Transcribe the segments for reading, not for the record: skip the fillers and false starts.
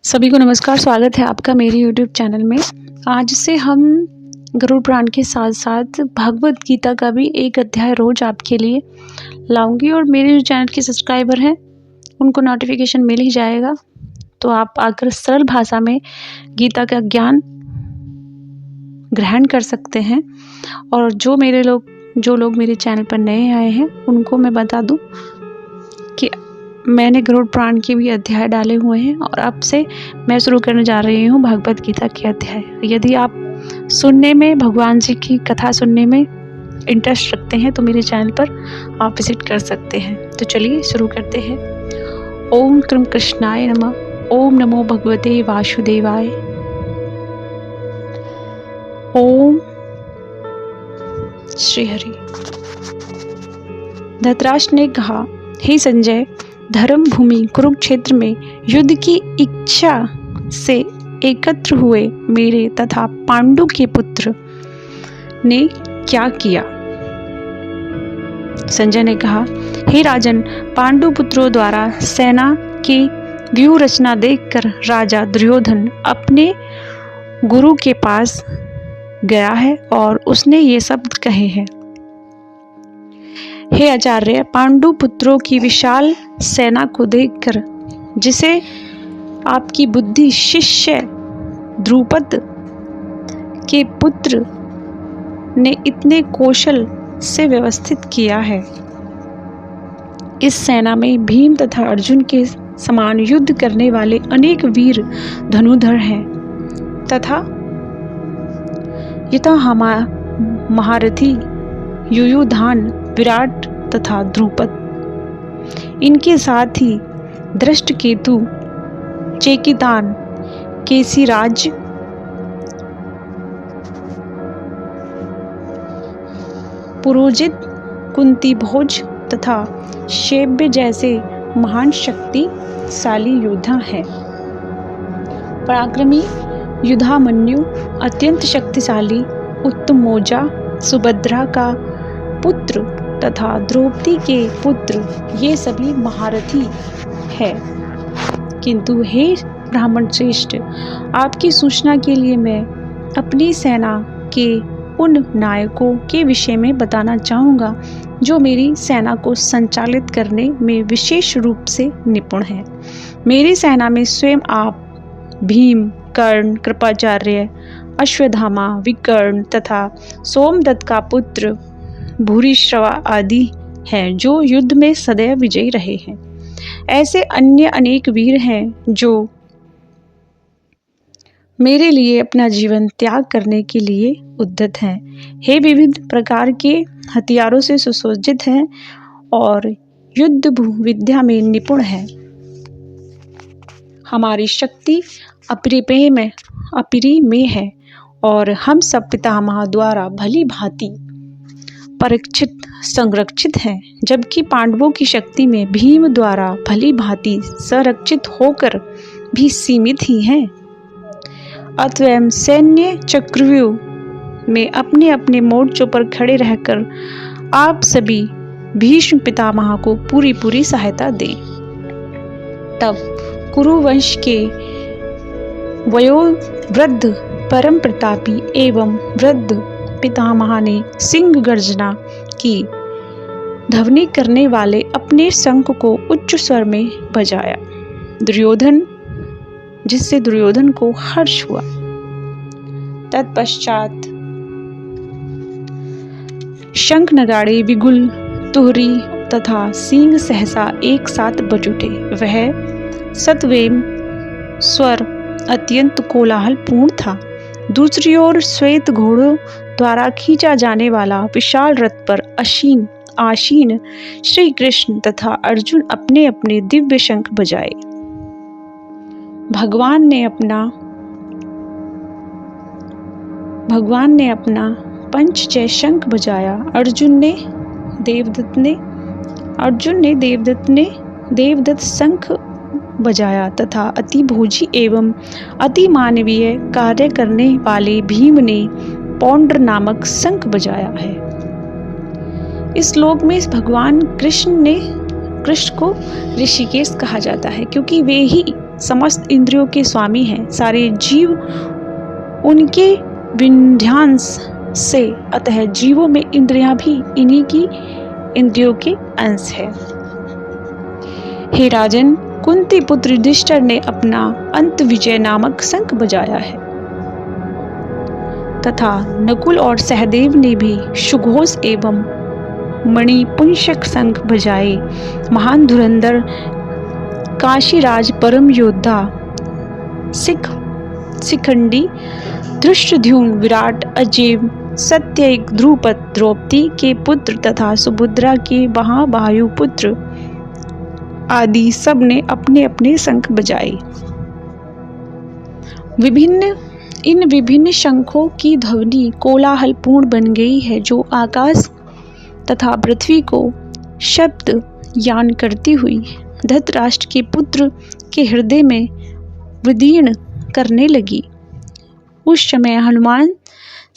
सभी को नमस्कार। स्वागत है आपका मेरे YouTube चैनल में। आज से हम गरुड़ पुराण के साथ साथ भगवत गीता का भी एक अध्याय रोज आपके लिए लाऊंगी और मेरे जो चैनल के सब्सक्राइबर हैं उनको नोटिफिकेशन मिल ही जाएगा। तो आप आकर सरल भाषा में गीता का ज्ञान ग्रहण कर सकते हैं। और जो लोग मेरे चैनल पर नए आए हैं उनको मैं बता दूं कि मैंने गरुड़ पुराण के भी अध्याय डाले हुए हैं और अब से मैं शुरू करने जा रही हूँ भगवत गीता के अध्याय। यदि आप सुनने में, भगवान जी की कथा सुनने में इंटरेस्ट रखते हैं तो मेरे चैनल पर आप विजिट कर सकते हैं। तो चलिए शुरू करते हैं। ओम कृम कृष्णाय नमः। ओम नमो भगवते वासुदेवाय। ओम श्री हरि। धृतराष्ट्र ने कहा, हे संजय, धर्म भूमि कुरुक्षेत्र में युद्ध की इच्छा से एकत्र हुए मेरे तथा पांडु के पुत्र ने क्या किया? संजय ने कहा, हे राजन, पांडु पुत्रों द्वारा सेना की व्यूह रचना देखकर राजा दुर्योधन अपने गुरु के पास गया है और उसने ये शब्द कहे हैं। हे आचार्य, पांडु पुत्रों की विशाल सेना को देखकर जिसे आपकी बुद्धि शिष्य द्रुपद के पुत्र ने इतने कौशल से व्यवस्थित किया है, इस सेना में भीम तथा अर्जुन के समान युद्ध करने वाले अनेक वीर धनुधर हैं तथा यथा महारथी युयुधान, विराट तथा द्रुपद, इनके साथ ही दृष्टकेतु, चेकितान, केसीराज, पुरोजित, कुंती भोज तथा शैब्य जैसे महान शक्तिशाली योद्धा हैं। पराक्रमी युधामन्यु, अत्यंत शक्तिशाली उत्तमौजा, सुभद्रा का पुत्र तथा द्रौपदी के पुत्र, ये सभी महारथी है। किंतु हे ब्राह्मण श्रेष्ठ, आपकी सूचना के लिए मैं अपनी सेना के उन नायकों के विषय में बताना चाहूँगा जो मेरी सेना को संचालित करने में विशेष रूप से निपुण है। मेरी सेना में स्वयं आप, भीम, कर्ण, कृपाचार्य, अश्वत्थामा, विकर्ण तथा सोमदत्त का पुत्र भूरिश्रवा आदि हैं जो युद्ध में सदैव विजयी रहे हैं। ऐसे अन्य अनेक वीर हैं जो मेरे लिए अपना जीवन त्याग करने के लिए उद्यत हैं। हे विविध प्रकार के हथियारों से सुसज्जित हैं और युद्ध विद्या में निपुण हैं। हमारी शक्ति अपरिमेय है और हम सब पितामह द्वारा भली भांति परीक्षित संरक्षित हैं, जबकि पांडवों की शक्ति में भीम द्वारा भली भांति संरक्षित होकर भी सीमित ही हैं। अतएव सैन्य चक्रव्यूह में अपने अपने मोर्चों पर खड़े रहकर आप सभी भीष्म पितामह को पूरी सहायता दें। तब कुरुवंश के वयोवृद्ध परम प्रतापी एवं वृद्ध पितामह ने सिंह गर्जना की ध्वनि करने वाले अपने शंख को उच्च स्वर में बजाया, जिससे दुर्योधन को हर्ष हुआ। तत्पश्चात शंख, नगाड़े, बिगुल, तुहरी तथा सींग सहसा एक साथ बज उठे। वह सतवेम स्वर अत्यंत कोलाहल पूर्ण था। दूसरी ओर श्वेत घोड़ों द्वारा खींचा जाने वाला विशाल रथ पर आसीन श्री कृष्ण तथा अर्जुन अपने अपने दिव्य शंख बजाए। भगवान ने अपना पंचजय शंख बजाया। अर्जुन ने देवदत्त ने देवदत्त शंख बजाया तथा अति भोजी एवं अति मानवीय कार्य करने वाले भीम ने पौंड्र नामक शंख बजाया है। इस श्लोक में भगवान कृष्ण को ऋषिकेश कहा जाता है क्योंकि वे ही समस्त इंद्रियों के स्वामी हैं। सारे जीव उनके विन्ध्यांश से, अतः जीवों में इंद्रियां भी इन्हीं की इंद्रियों के अंश है। हे राजन, कुंती पुत्र युधिष्ठिर ने अपना अंत विजय नामक शंख बजाया है तथा नकुल और सहदेव ने भी सुघोष एवं मणिपुंसक शंख बजाए। महान धुरंधर काशीराज परम योद्धा शिखंडी धृष्टद्युम्न विराट अजेय सत्येक ध्रुपद द्रौपदी के पुत्र तथा सुभद्रा के महाबाहु पुत्र आदि सब ने अपने अपने शंख बजाए। इन विभिन्न शंखों की ध्वनि कोलाहलपूर्ण बन गई है, जो आकाश तथा पृथ्वी को शब्द यान करती हुई धृतराष्ट्र के पुत्र के हृदय में विदीर्ण करने लगी। उस समय हनुमान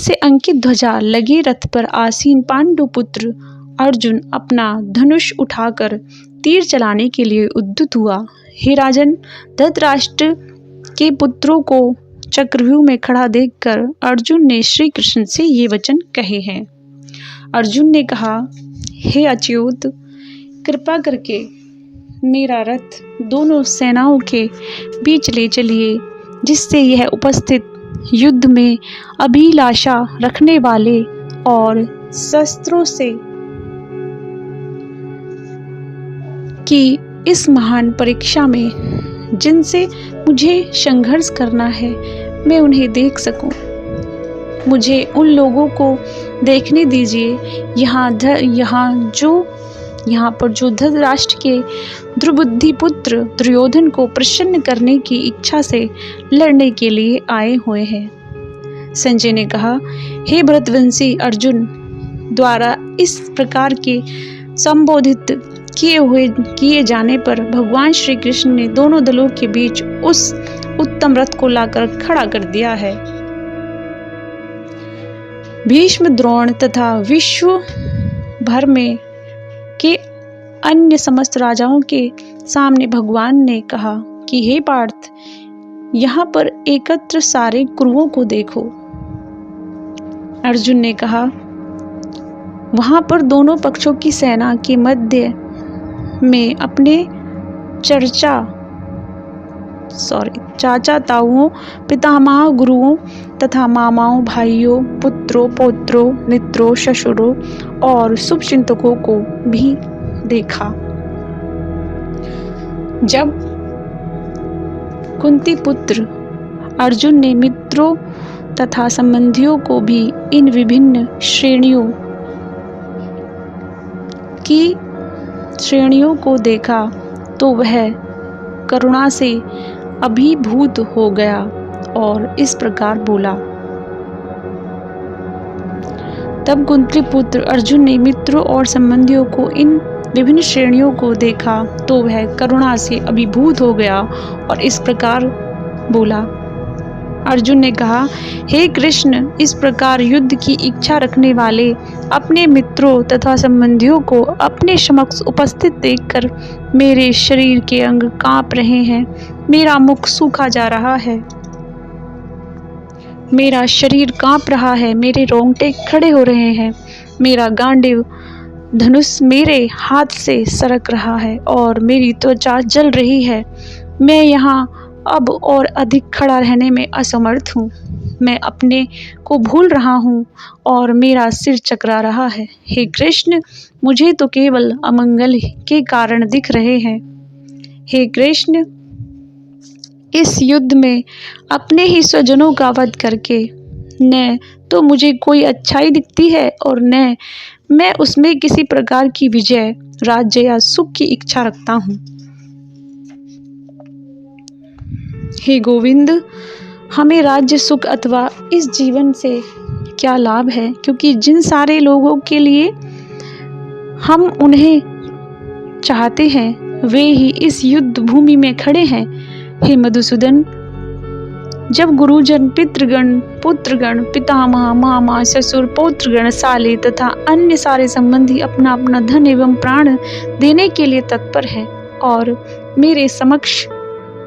से अंकित ध्वजा लगे रथ पर आसीन पांडु पुत्र अर्जुन अपना धनुष उठाकर तीर चलाने के लिए उद्युत हुआ। हे राजन, धृतराष्ट्र के पुत्रों को चक्रव्यूह में खड़ा देखकर अर्जुन ने श्री कृष्ण से ये वचन कहे हैं। अर्जुन ने कहा, हे अच्युत, कृपा करके मेरा रथ दोनों सेनाओं के बीच ले चलिए, जिससे यह उपस्थित युद्ध में अभिलाषा रखने वाले और शस्त्रों से कि इस महान परीक्षा में जिनसे मुझे संघर्ष करना है, मैं उन्हें देख सकूं। मुझे उन लोगों को देखने दीजिए यहाँ पर जो धृतराष्ट्र के दुर्बुद्धि पुत्र दुर्योधन को प्रसन्न करने की इच्छा से लड़ने के लिए आए हुए हैं। संजय ने कहा, हे भरतवंशी अर्जुन द्वारा इस प्रकार के संबोधित किए जाने पर भगवान श्री कृष्ण ने दोनों दलों के बीच उस उत्तम रथ को लाकर खड़ा कर दिया है। भीष्म, द्रोण तथा विश्व भर में के अन्य समस्त राजाओं के सामने भगवान ने कहा कि हे पार्थ, यहाँ पर एकत्र सारे कुरुओं को देखो। अर्जुन ने कहा, वहां पर दोनों पक्षों की सेना के मध्य में अपने चाचा ताऊओं, पितामह गुरुओं तथा मामाओं, भाइयों, पुत्रों, पौत्रों, मित्रों, ससुरों और शुभचिंतकों को भी देखा। जब कुंती पुत्र अर्जुन ने मित्रों तथा संबंधियों को भी इन विभिन्न श्रेणियों को देखा, तो वह करुणा से अभिभूत हो गया और इस प्रकार बोला। तब कुंती पुत्र अर्जुन ने मित्रों और संबंधियों को इन विभिन्न श्रेणियों को देखा, तो वह करुणा से अभिभूत हो गया और इस प्रकार बोला। अर्जुन ने कहा, हे कृष्ण, इस प्रकार युद्ध की इच्छा रखने वाले अपने मित्रों तथा संबंधियों को अपने समक्ष उपस्थित देखकर मेरे शरीर के अंग कांप रहे हैं, मेरा मुख सूखा जा रहा है, मेरा शरीर कांप रहा है, मेरे रोंगटे खड़े हो रहे हैं, मेरा गांडीव धनुष मेरे हाथ से सरक रहा है और मेरी त्वचा जल रही है। मैं यहाँ अब और अधिक खड़ा रहने में असमर्थ हूँ। मैं अपने को भूल रहा हूँ और मेरा सिर चकरा रहा है। हे कृष्ण, मुझे तो केवल अमंगल के कारण दिख रहे हैं। हे कृष्ण, इस युद्ध में अपने ही स्वजनों का वध करके न तो मुझे कोई अच्छाई दिखती है और न मैं उसमें किसी प्रकार की विजय, राज्य या सुख की इच्छा रखता हूँ। हे गोविंद, हमें राज्य, सुख अथवा इस जीवन से क्या लाभ है, क्योंकि जिन सारे लोगों के लिए हम उन्हें चाहते हैं वे ही इस युद्ध भूमि में खड़े हैं। हे मधुसूदन, जब गुरुजन, पितृगण, पुत्रगण, पितामह, मामा, ससुर, पौत्रगण, साले तथा अन्य सारे संबंधी अपना अपना धन एवं प्राण देने के लिए तत्पर हैं और मेरे समक्ष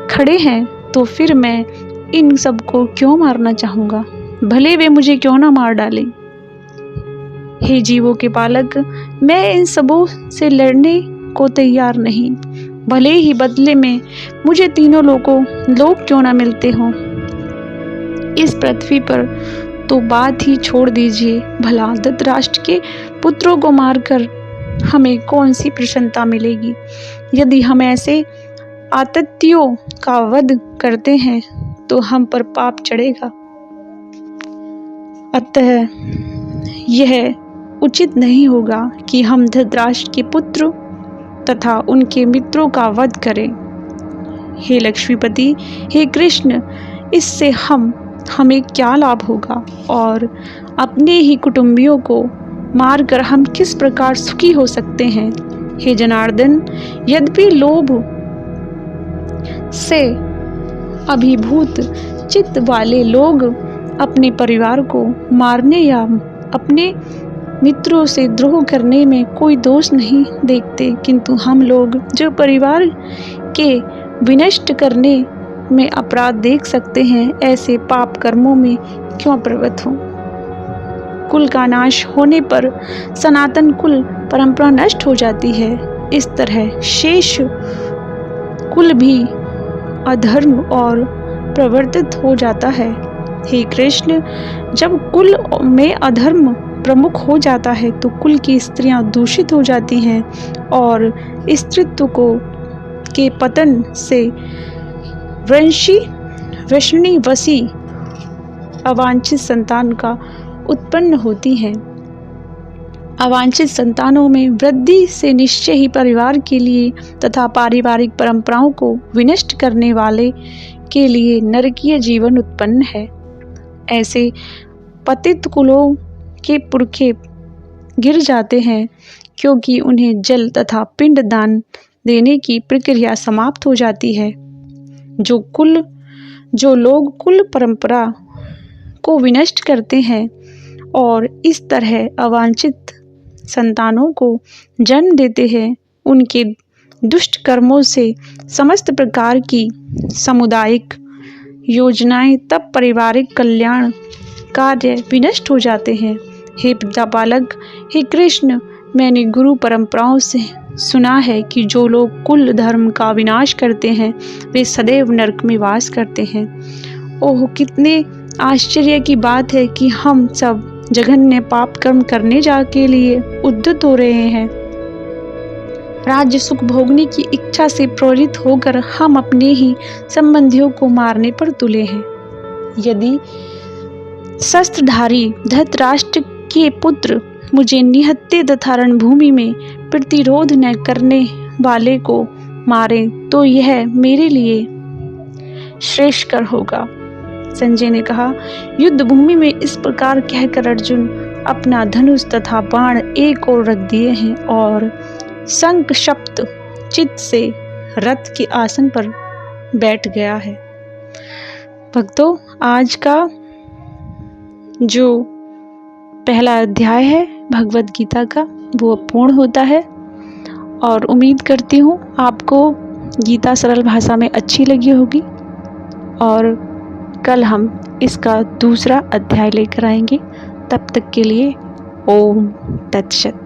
खड़े हैं तो फिर मैं इन सबको क्यों मारना चाहूँगा, भले वे मुझे क्यों ना मार डालें। हे जीवों के पालक, मैं इन सबों से लड़ने को तैयार नहीं, भले ही बदले में मुझे तीनों लोग क्यों ना मिलते हों। इस पृथ्वी पर तो बात ही छोड़ दीजिए, भला धृतराष्ट्र के पुत्रों को मारकर हमें कौन सी प्रसन्नता मिलेगी। यदि हम ऐसे आततियों का वध करते हैं तो हम पर पाप चढ़ेगा। अतः यह उचित नहीं होगा कि हम धृतराष्ट्र के पुत्र तथा उनके मित्रों का वध करें। हे लक्ष्मीपति, हे कृष्ण, इससे हमें क्या लाभ होगा और अपने ही कुटुंबियों को मारकर हम किस प्रकार सुखी हो सकते हैं। हे जनार्दन, यद्यपि लोभ से अभिभूत चित्त वाले लोग अपने परिवार को मारने या अपने मित्रों से द्रोह करने में कोई दोष नहीं देखते, किंतु हम लोग जो परिवार के विनष्ट करने में अपराध देख सकते हैं, ऐसे पाप कर्मों में क्यों प्रवृत्त हों। कुल का नाश होने पर सनातन कुल परंपरा नष्ट हो जाती है। इस तरह शेष कुल भी अधर्म और प्रवर्तित हो जाता है। हे कृष्ण, जब कुल में अधर्म प्रमुख हो जाता है तो कुल की स्त्रियां दूषित हो जाती हैं और स्त्रीत्व के पतन से वृषणी अवांछित संतान का उत्पन्न होती हैं। अवांछित संतानों में वृद्धि से निश्चय ही परिवार के लिए तथा पारिवारिक परंपराओं को विनष्ट करने वाले के लिए नरकीय जीवन उत्पन्न है। ऐसे पतित कुलों के पुरखे गिर जाते हैं क्योंकि उन्हें जल तथा पिंड दान देने की प्रक्रिया समाप्त हो जाती है। जो लोग कुल परंपरा को विनष्ट करते हैं और इस तरह अवांछित संतानों को जन्म देते हैं, उनके दुष्ट कर्मों से समस्त प्रकार की सामुदायिक योजनाएं तब पारिवारिक कल्याण कार्य विनष्ट हो जाते हैं। हे पितापालक, हे कृष्ण, मैंने गुरु परंपराओं से सुना है कि जो लोग कुल धर्म का विनाश करते हैं वे सदैव नरक में वास करते हैं। ओह, कितने आश्चर्य की बात है कि हम सब जघन्य पाप कर्म करने के लिए उद्यत हो रहे हैं। राज्य सुख भोगने की इच्छा से प्रेरित होकर हम अपने ही संबंधियों को मारने पर तुले हैं। यदि शस्त्रधारी धृतराष्ट्र के पुत्र मुझे निहत्थे तथा रणभूमि में प्रतिरोध न करने वाले को मारे तो यह मेरे लिए श्रेयस्कर होगा। संजय ने कहा, युद्ध भूमि में इस प्रकार कहकर अर्जुन अपना धनुष तथा बाण एक ओर रख दिए हैं और संक्षिप्त चित्त से रथ के आसन पर बैठ गया है। भक्तों, आज का जो पहला अध्याय है भगवद गीता का वो पूर्ण होता है और उम्मीद करती हूँ आपको गीता सरल भाषा में अच्छी लगी होगी और कल हम इसका दूसरा अध्याय लेकर आएंगे। तब तक के लिए ओम तत्सत।